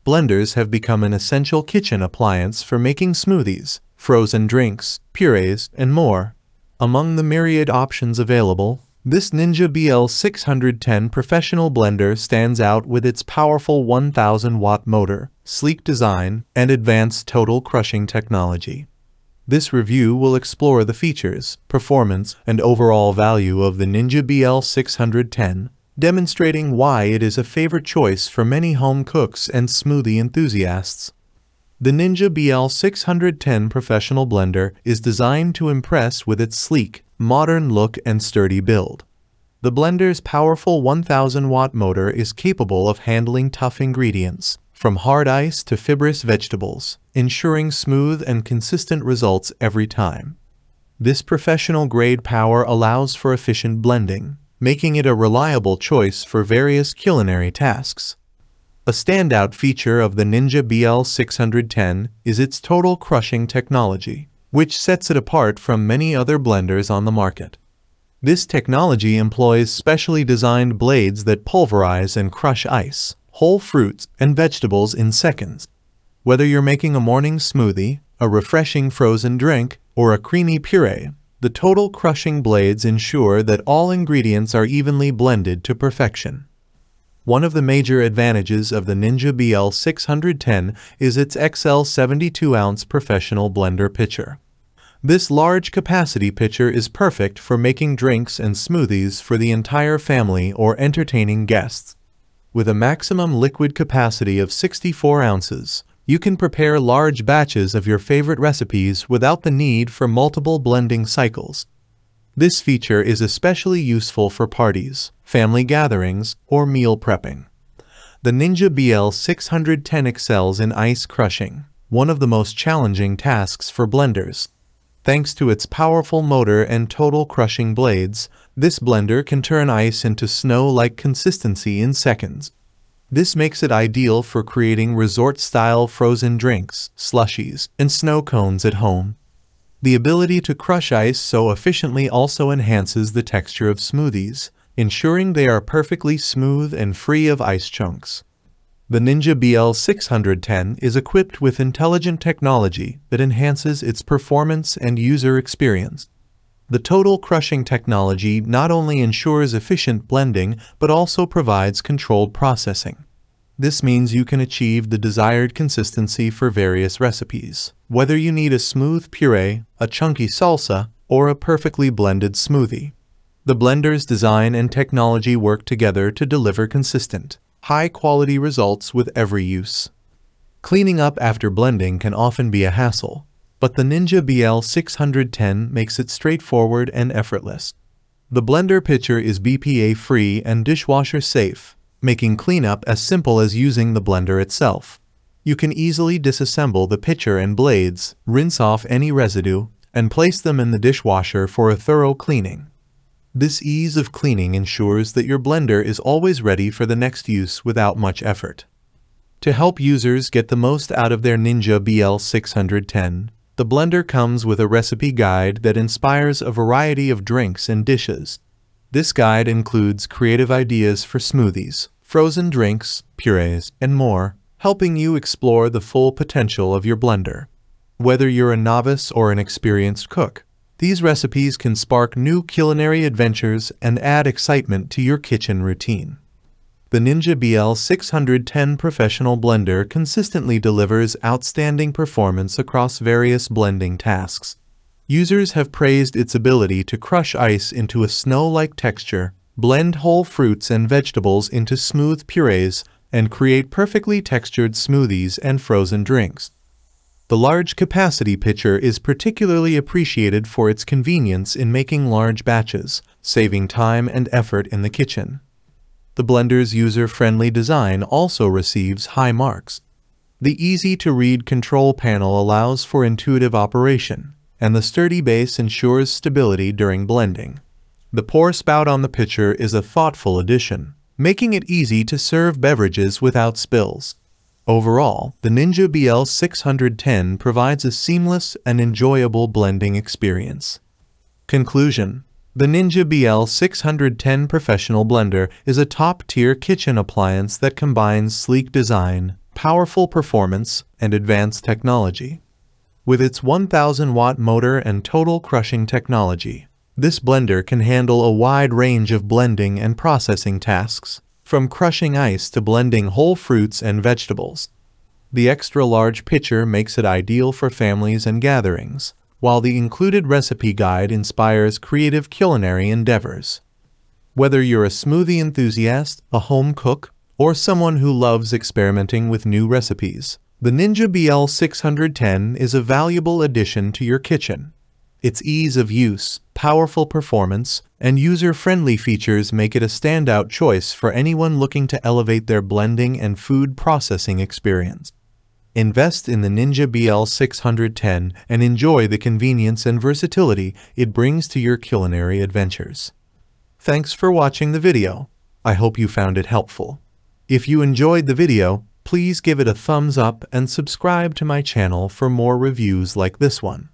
blenders have become an essential kitchen appliance for making smoothies, frozen drinks, purees, and more. Among the myriad options available, this Ninja BL610 Professional Blender stands out with its powerful 1000-watt motor, sleek design, and advanced total crushing technology. This review will explore the features, performance, and overall value of the Ninja BL610, demonstrating why it is a favorite choice for many home cooks and smoothie enthusiasts. The Ninja BL610 Professional Blender is designed to impress with its sleek, modern look and sturdy build. The blender's powerful 1000-watt motor is capable of handling tough ingredients, from hard ice to fibrous vegetables, ensuring smooth and consistent results every time. This professional-grade power allows for efficient blending, making it a reliable choice for various culinary tasks. A standout feature of the Ninja BL610 is its total crushing technology, which sets it apart from many other blenders on the market. This technology employs specially designed blades that pulverize and crush ice, whole fruits, and vegetables in seconds. Whether you're making a morning smoothie, a refreshing frozen drink, or a creamy puree, the total crushing blades ensure that all ingredients are evenly blended to perfection. One of the major advantages of the Ninja BL610 is its XL 72-ounce professional blender pitcher. This large capacity pitcher is perfect for making drinks and smoothies for the entire family or entertaining guests. With a maximum liquid capacity of 64 ounces, you can prepare large batches of your favorite recipes without the need for multiple blending cycles. This feature is especially useful for parties, family gatherings, or meal prepping. The Ninja BL610 excels in ice crushing, one of the most challenging tasks for blenders. Thanks to its powerful motor and total crushing blades, this blender can turn ice into snow-like consistency in seconds. This makes it ideal for creating resort-style frozen drinks, slushies, and snow cones at home. The ability to crush ice so efficiently also enhances the texture of smoothies, ensuring they are perfectly smooth and free of ice chunks. The Ninja BL610 is equipped with intelligent technology that enhances its performance and user experience. The total crushing technology not only ensures efficient blending but also provides controlled processing. This means you can achieve the desired consistency for various recipes, whether you need a smooth puree, a chunky salsa, or a perfectly blended smoothie. The blender's design and technology work together to deliver consistent, high-quality results with every use. Cleaning up after blending can often be a hassle, but the Ninja BL610 makes it straightforward and effortless. The blender pitcher is BPA-free and dishwasher-safe, making cleanup as simple as using the blender itself. You can easily disassemble the pitcher and blades, rinse off any residue, and place them in the dishwasher for a thorough cleaning. This ease of cleaning ensures that your blender is always ready for the next use without much effort. To help users get the most out of their Ninja BL610, the blender comes with a recipe guide that inspires a variety of drinks and dishes. This guide includes creative ideas for smoothies, frozen drinks, purees, and more, helping you explore the full potential of your blender. Whether you're a novice or an experienced cook, these recipes can spark new culinary adventures and add excitement to your kitchen routine. The Ninja BL610 Professional Blender consistently delivers outstanding performance across various blending tasks. Users have praised its ability to crush ice into a snow-like texture, blend whole fruits and vegetables into smooth purees, and create perfectly textured smoothies and frozen drinks. The large capacity pitcher is particularly appreciated for its convenience in making large batches, saving time and effort in the kitchen. The blender's user-friendly design also receives high marks. The easy-to-read control panel allows for intuitive operation, and the sturdy base ensures stability during blending. The pour spout on the pitcher is a thoughtful addition, making it easy to serve beverages without spills. Overall, the Ninja BL610 provides a seamless and enjoyable blending experience. Conclusion: the Ninja BL610 Professional Blender is a top-tier kitchen appliance that combines sleek design, powerful performance, and advanced technology. With its 1000-watt motor and total crushing technology, this blender can handle a wide range of blending and processing tasks, from crushing ice to blending whole fruits and vegetables. The extra-large pitcher makes it ideal for families and gatherings, while the included recipe guide inspires creative culinary endeavors. Whether you're a smoothie enthusiast, a home cook, or someone who loves experimenting with new recipes, the Ninja BL610 is a valuable addition to your kitchen. Its ease of use, powerful performance, and user-friendly features make it a standout choice for anyone looking to elevate their blending and food processing experience. Invest in the Ninja BL610 and enjoy the convenience and versatility it brings to your culinary adventures. Thanks for watching the video. I hope you found it helpful. If you enjoyed the video, please give it a thumbs up and subscribe to my channel for more reviews like this one.